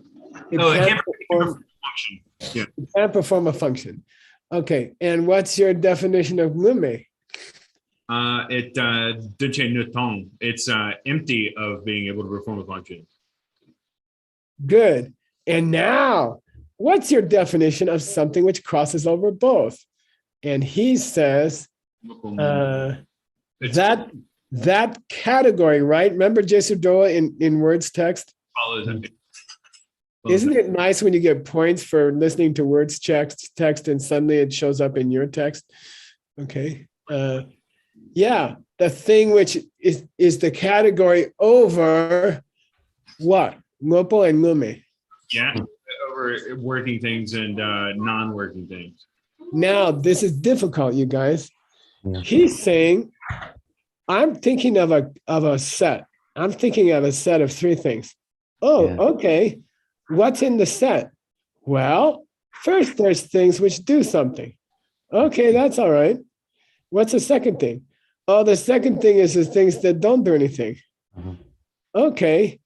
[SPEAKER 3] It
[SPEAKER 1] No, it
[SPEAKER 3] can
[SPEAKER 1] can't
[SPEAKER 3] perform,
[SPEAKER 1] perform a function. Yeah.
[SPEAKER 3] it can perform a function. Okay, and what's your definition of lume?
[SPEAKER 1] It Dunche Nutong. It's empty of being able to perform a function.
[SPEAKER 3] Good. And now, what's your definition of something which crosses over both? And he says that category, right? Remember Jesudoa in words text? Isn't it nice when you get points for listening to words text and suddenly it shows up in your text? Okay. Yeah, the thing which is the category over what? Ngopo and lume.
[SPEAKER 1] Yeah, over working things and non-working things.
[SPEAKER 3] Now, this is difficult, you guys.
[SPEAKER 2] Yeah.
[SPEAKER 3] He's saying, I'm thinking of a set. I'm thinking of a set of three things. Oh,
[SPEAKER 2] Yeah.
[SPEAKER 3] okay. What's in the set? Well, first there's things which do something. Okay, that's all right. What's the second thing? Oh, the second thing is the things that don't do anything.
[SPEAKER 2] Mhm.
[SPEAKER 3] Okay.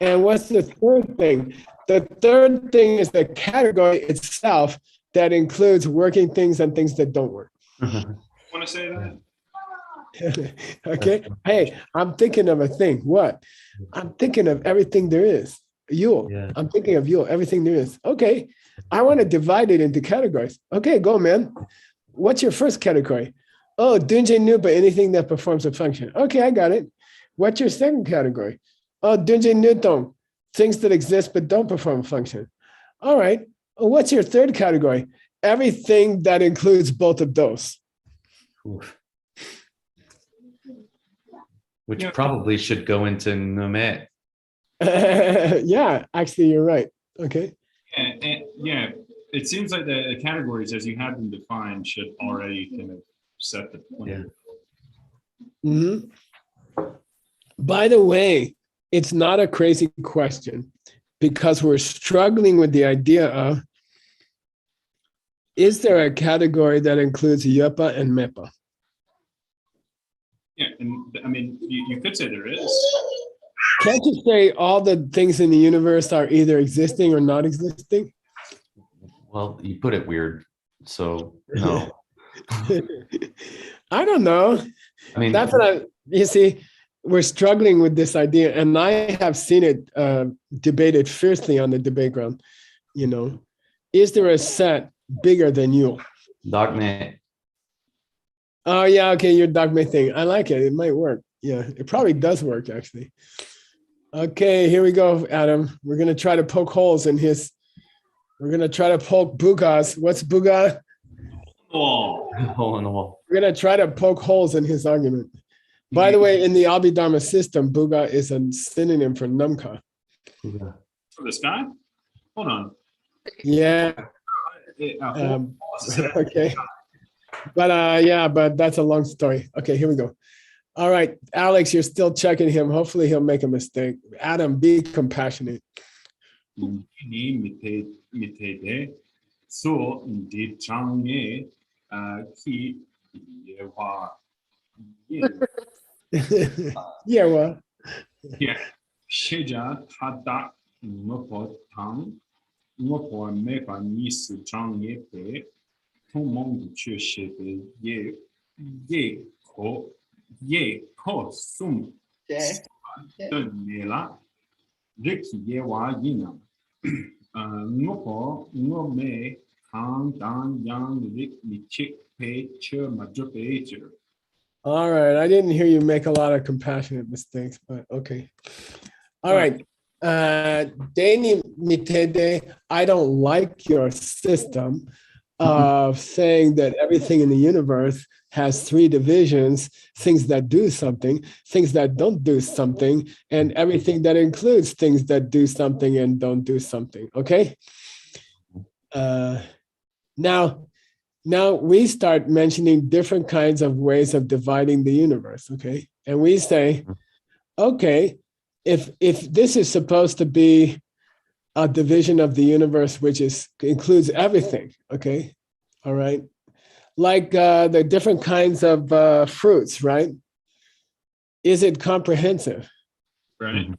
[SPEAKER 3] And what's the third thing? The third thing is the category itself that includes working things and things that don't work.
[SPEAKER 1] Want to say that?
[SPEAKER 3] Okay. Hey, I'm thinking of a thing. What? I'm thinking of everything there is. You.
[SPEAKER 2] Yeah.
[SPEAKER 3] I'm thinking of you, everything there is. Okay. I want to divide it into categories. Okay, go, man. What's your first category? Oh, Dunje Nupa, anything that performs a function. Okay, I got it. What's your second category? Oh, Dunje Nutong, things that exist but don't perform a function. All right. What's your third category? Everything that includes both of those.
[SPEAKER 2] Oof. Which probably should go into Nomet.
[SPEAKER 3] Yeah, actually, you're right. Okay.
[SPEAKER 1] And yeah, it seems like the categories as you have them defined should already kind of set the plan.
[SPEAKER 3] Mhm. By the way, it's not a crazy question because we're struggling with the idea of, is there a category that includes Yepa and Mepa?
[SPEAKER 1] Yeah, and I mean, you could say there is.
[SPEAKER 3] Can't you say all the things in the universe are either existing or not existing?
[SPEAKER 2] Well, you put it weird. So no.
[SPEAKER 3] I don't know.
[SPEAKER 2] I mean,
[SPEAKER 3] That's what you see, we're struggling with this idea, and I have seen it debated fiercely on the debate ground. You know, is there a set bigger than you?
[SPEAKER 2] Dogma.
[SPEAKER 3] Oh, yeah, okay, your dogma thing. I like it. It might work. Yeah, it probably does work, actually. Okay, here we go, Adam. We're going to try to poke holes in his, we're going to try to poke Buga's. What's Buga?
[SPEAKER 1] Oh,
[SPEAKER 2] Hole in the wall.
[SPEAKER 3] We're going to try to poke holes in his argument. By the way, in the Abhidharma system, Buga is a synonym for Namka.
[SPEAKER 2] Yeah.
[SPEAKER 1] for this guy? Hold on.
[SPEAKER 3] Yeah. Okay. But yeah, but that's a long story. Okay, here we go. All right, Alex, you're still checking him. Hopefully he'll make a mistake. Adam, be compassionate.
[SPEAKER 1] So indeed, Changye ki
[SPEAKER 3] Yeah, well.
[SPEAKER 1] yeah, Sheja Tada Mopo Tang Mopo Mepa Nisu Changye Pe Tumong Chushe Ye Ko Sum Nela Riki Yewa Yina Mopo No Me Kang Dan Yang Rik Ni Chik Pe Che Majupe Che.
[SPEAKER 3] All right, I didn't hear you make a lot of compassionate mistakes, but okay. All right. Dani Mitede, I don't like your system of saying that everything in the universe has three divisions, things that do something, things that don't do something, and everything that includes things that do something and don't do something, okay? Now we start mentioning different kinds of ways of dividing the universe, okay? And we say, okay, if this is supposed to be a division of the universe which includes everything, okay? All right. Like the different kinds of fruits, right? Is it comprehensive?
[SPEAKER 1] Right.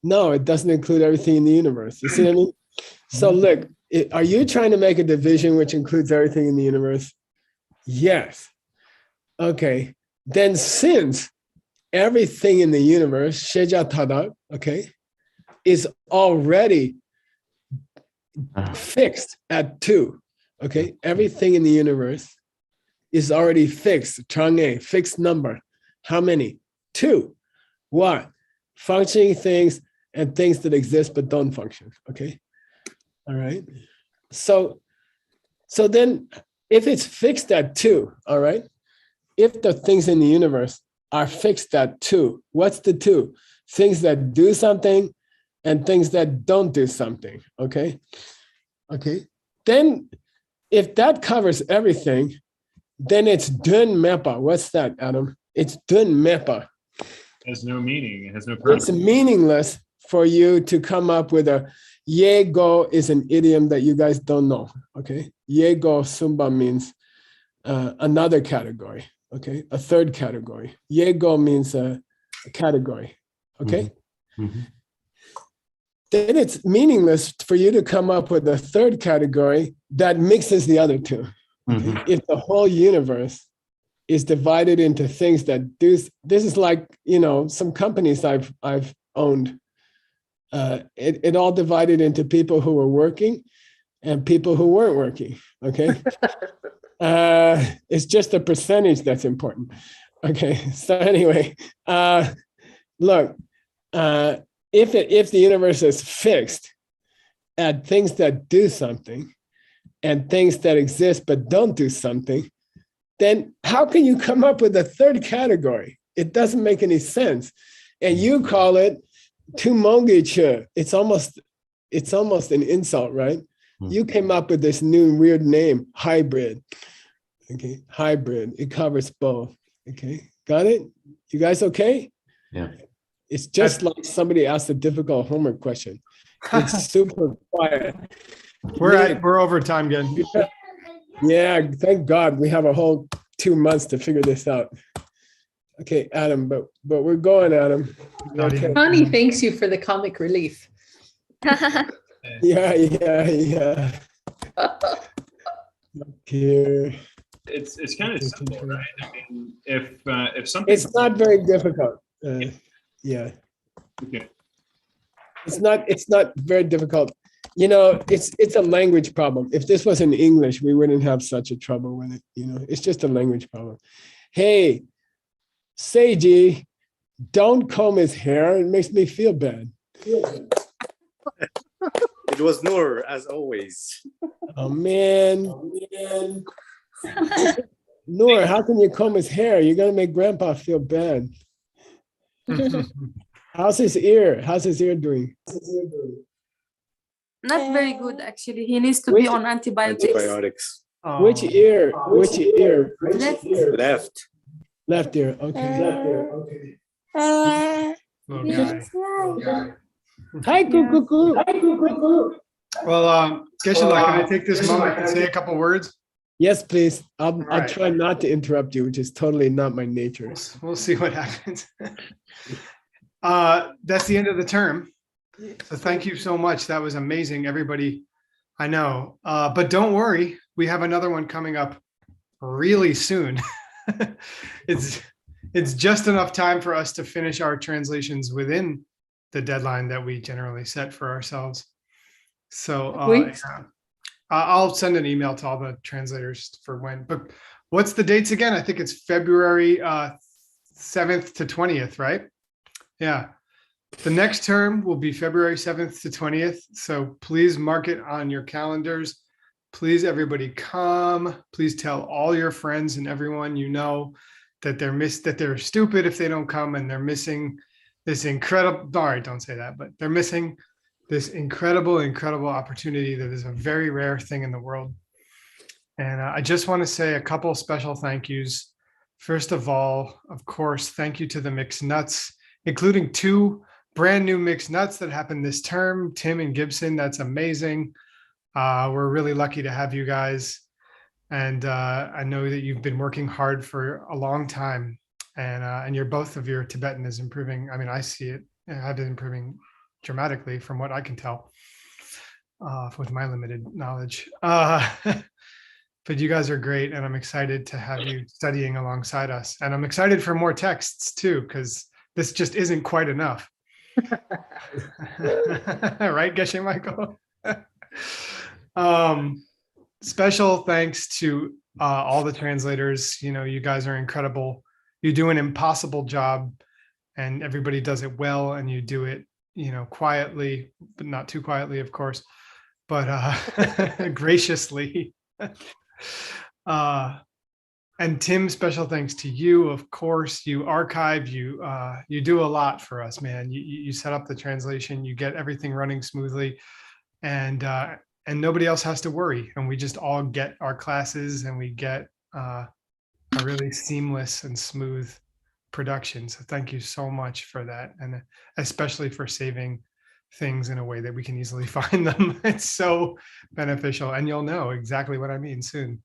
[SPEAKER 3] No, it doesn't include everything in the universe. You see what I mean? So look, are you trying to make a division which includes everything in the universe? Yes. Okay. Then since everything in the universe, Sheja Tada, okay, is already fixed at 2. Okay, everything in the universe is already fixed. Chang'e, fixed number. How many? 2. What? Functioning things and things that exist but don't function. Okay. All right. So then if it's fixed at 2, all right, if the things in the universe are fixed at 2, what's the 2? Things that do something and things that don't do something. Okay. Okay. Then if that covers everything, then it's dun mepa. What's that, Adam? It's dun mepa.
[SPEAKER 1] It has no meaning. It has no purpose.
[SPEAKER 3] It's meaningless for you to come up with a ye go is an idiom that you guys don't know. Okay. Ye go sumba means another category. Okay. A third category. Ye go means a category. Okay.
[SPEAKER 2] Mm-hmm.
[SPEAKER 3] Then it's meaningless for you to come up with a third category that mixes the other two.
[SPEAKER 2] Mm-hmm.
[SPEAKER 3] If the whole universe is divided into things that do. This is like, some companies I've owned. It all divided into people who were working and people who weren't working. Okay. It's just a percentage that's important. Okay. So anyway, look, if the universe is fixed at things that do something and things that exist but don't do something, then how can you come up with a third category? It doesn't make any sense. And you call it tumongicha. It's almost an insult, right? You came up with this new weird name, hybrid. Okay, hybrid. It covers both. Okay, got it? You guys okay?
[SPEAKER 2] Yeah.
[SPEAKER 3] It's just like somebody asked a difficult homework question. It's super quiet.
[SPEAKER 8] We're over time again.
[SPEAKER 3] Yeah, thank God we have a whole 2 months to figure this out. Okay, Adam, but we're going, Adam. Okay.
[SPEAKER 6] Connie thanks you for the comic relief.
[SPEAKER 3] Yeah. Okay.
[SPEAKER 1] It's kind of simple, right? I mean, if something,
[SPEAKER 3] It's not very difficult. Yeah.
[SPEAKER 1] Okay.
[SPEAKER 3] It's not very difficult. It's a language problem. If this was in English, we wouldn't have such a trouble with it. It's just a language problem. Hey, Seiji, don't comb his hair. It makes me feel bad.
[SPEAKER 10] It was Noor, as always.
[SPEAKER 3] Oh, man. Noor, how can you comb his hair? You're going to make Grandpa feel bad. How's his ear? How's his ear doing?
[SPEAKER 11] Not very good, actually. He needs to be on antibiotics.
[SPEAKER 8] Oh.
[SPEAKER 3] Which ear? Which ear?
[SPEAKER 10] Left.
[SPEAKER 3] Left ear. Okay.
[SPEAKER 8] Little guy.
[SPEAKER 3] Hi, cuckoo.
[SPEAKER 8] Well, Geshe-la, can I take this moment to say a couple words?
[SPEAKER 3] Yes, please. I'll
[SPEAKER 8] right.
[SPEAKER 3] try not to interrupt you, which is totally not my nature.
[SPEAKER 8] We'll see what happens. That's the end of the term. So thank you so much. That was amazing, everybody. I know. But don't worry. We have another one coming up really soon. It's just enough time for us to finish our translations within the deadline that we generally set for ourselves. So I'll send an email to all the translators for when. But what's the dates again? I think it's February 7th to 20th, right? Yeah. The next term will be February 7th to 20th. So please mark it on your calendars. Please, everybody come. Please tell all your friends and everyone you know that they're stupid if they don't come, and they're missing this incredible, all right, don't say that, but they're missing this incredible opportunity that is a very rare thing in the world. And I just want to say a couple special thank yous. First of all, of course, thank you to the Mixed Nuts, including 2 brand new Mixed Nuts that happened this term, Tim and Gibson. That's amazing. We're really lucky to have you guys. And I know that you've been working hard for a long time, and both of your Tibetan is improving. I mean, I see it. I've been improving dramatically from what I can tell with my limited knowledge. But you guys are great, and I'm excited to have you studying alongside us. And I'm excited for more texts too, because this just isn't quite enough. Right, Geshe Michael? Special thanks to all the translators. You guys are incredible. You do an impossible job, and everybody does it well, and you do it, quietly, but not too quietly, of course, but graciously. And Tim, special thanks to you. Of course, you archive, you do a lot for us, man. You set up the translation, you get everything running smoothly, and nobody else has to worry. And we just all get our classes, and we get a really seamless and smooth production. So thank you so much for that, and especially for saving things in a way that we can easily find them. It's so beneficial, and you'll know exactly what I mean soon.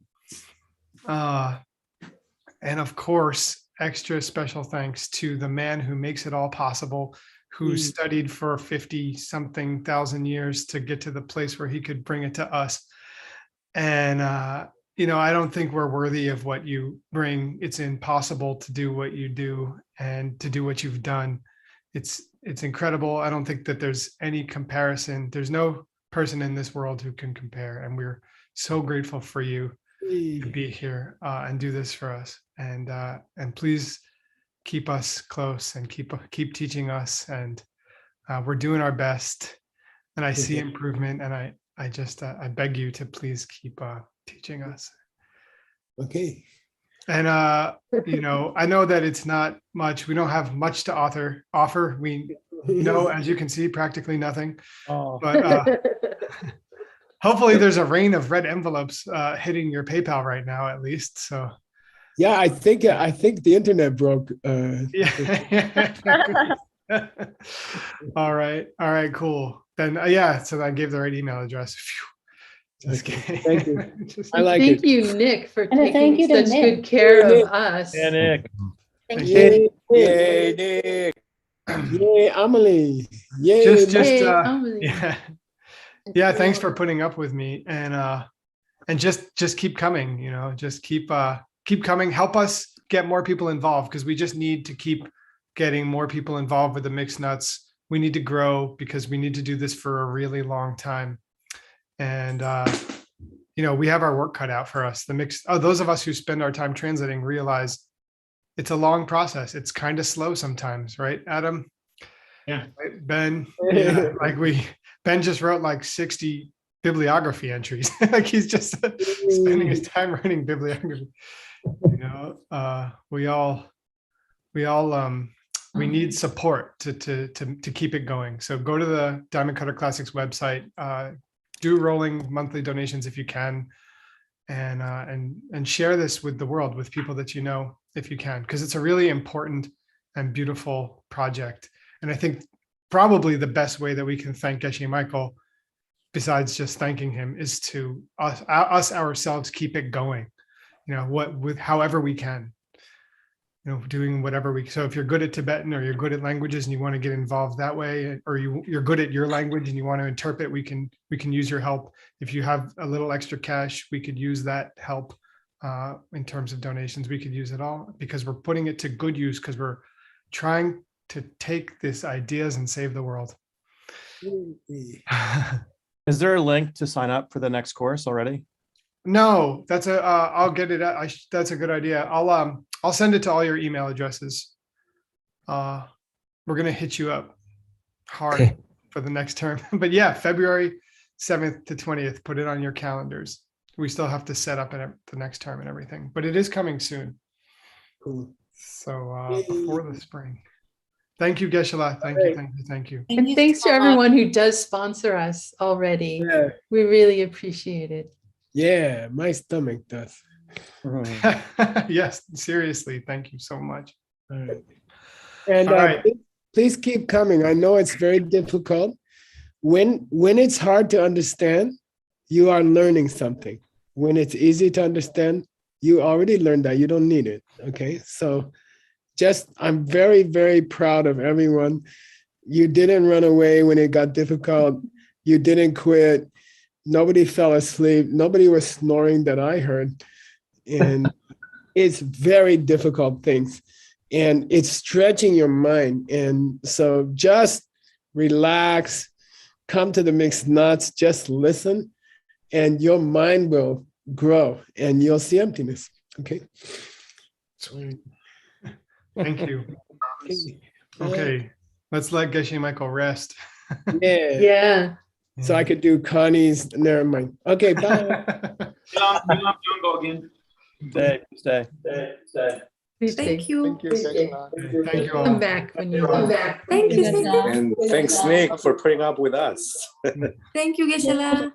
[SPEAKER 8] And of course, extra special thanks to the man who makes it all possible, who studied for 50-something thousand years to get to the place where he could bring it to us. And I don't think we're worthy of what you bring. It's impossible to do what you do and to do what you've done. It's incredible. I don't think that there's any comparison. There's no person in this world who can compare. And we're so grateful for you to be here and do this for us. And please keep us close and keep teaching us. And we're doing our best. And I see improvement. And I just I beg you to please keep teaching us.
[SPEAKER 3] Okay.
[SPEAKER 8] And I know that it's not much. We don't have much to offer. We know, as you can see, practically nothing. But hopefully there's a rain of red envelopes hitting your PayPal right now, at least. So
[SPEAKER 3] yeah, I think the internet broke.
[SPEAKER 8] Yeah. All right, cool. Then so I gave the right email address. Phew. Just kidding.
[SPEAKER 3] Thank you. I like
[SPEAKER 6] Thank
[SPEAKER 3] it.
[SPEAKER 6] you, Nick, for
[SPEAKER 7] And thank
[SPEAKER 6] taking
[SPEAKER 7] you to
[SPEAKER 6] such
[SPEAKER 7] Nick.
[SPEAKER 6] good care
[SPEAKER 3] Nick.
[SPEAKER 6] of us.
[SPEAKER 10] Yeah, Nick.
[SPEAKER 7] Thank
[SPEAKER 3] Yay,
[SPEAKER 7] you.
[SPEAKER 3] yay, Nick. Yay, Amelie. Yay,
[SPEAKER 8] Just
[SPEAKER 6] Hey,
[SPEAKER 3] Nick.
[SPEAKER 6] Amelie.
[SPEAKER 8] yeah. Thanks for putting up with me, and just keep coming. Just keep coming. Help us get more people involved, because we just need to keep getting more people involved with the mixed nuts. We need to grow because we need to do this for a really long time. And we have our work cut out for us. Those of us who spend our time translating realize it's a long process. It's kind of slow sometimes, right, Adam?
[SPEAKER 1] Yeah.
[SPEAKER 8] Right, Ben? Yeah, Ben just wrote like 60 bibliography entries. Like he's just spending his time writing bibliography. We need support to keep it going. So go to the Diamond Cutter Classics website. Do rolling monthly donations if you can, and share this with the world, with people that you know, if you can, because it's a really important and beautiful project. And I think probably the best way that we can thank Geshe Michael, besides just thanking him, is to us ourselves keep it going. With however we can. Doing whatever so if you're good at Tibetan or you're good at languages and you want to get involved that way, or you're good at your language and you want to interpret, we can use your help. If you have a little extra cash, we could use that help in terms of donations. We could use it all, because we're putting it to good use, because we're trying to take these ideas and save the world.
[SPEAKER 12] Is there a link to sign up for the next course already?
[SPEAKER 8] No, that's I'll get it. That's a good idea. I'll send it to all your email addresses. We're gonna hit you up hard for the next term. But yeah, February 7th to 20th. Put it on your calendars. We still have to set up the next term and everything, but it is coming soon.
[SPEAKER 3] Cool.
[SPEAKER 8] So before the spring. Thank you, Geshe-la. Thank you.
[SPEAKER 6] And thanks to everyone who does sponsor us already.
[SPEAKER 3] Yeah.
[SPEAKER 6] We really appreciate it.
[SPEAKER 3] Yeah, my stomach does.
[SPEAKER 8] Yes, seriously. Thank you so much.
[SPEAKER 3] All right. And
[SPEAKER 8] All right.
[SPEAKER 3] please keep coming. I know it's very difficult. When it's hard to understand, you are learning something. When it's easy to understand, you already learned that. You don't need it. Okay. So I'm very, very proud of everyone. You didn't run away when it got difficult. You didn't quit. Nobody fell asleep. Nobody was snoring that I heard. And it's very difficult things. And it's stretching your mind. And so just relax, come to the mixed nuts, just listen, and your mind will grow and you'll see emptiness. Okay.
[SPEAKER 8] Thank you. Okay. Let's let Geshe Michael rest.
[SPEAKER 6] Yeah.
[SPEAKER 3] So I could do Connie's, never mind. Okay, bye.
[SPEAKER 1] Don't go again.
[SPEAKER 12] Stay.
[SPEAKER 11] Thank you.
[SPEAKER 8] Thank you all.
[SPEAKER 6] Come back when you come back.
[SPEAKER 11] Thank you.
[SPEAKER 10] And thanks, Nick, for putting up with us.
[SPEAKER 11] Thank you, Geshe-la.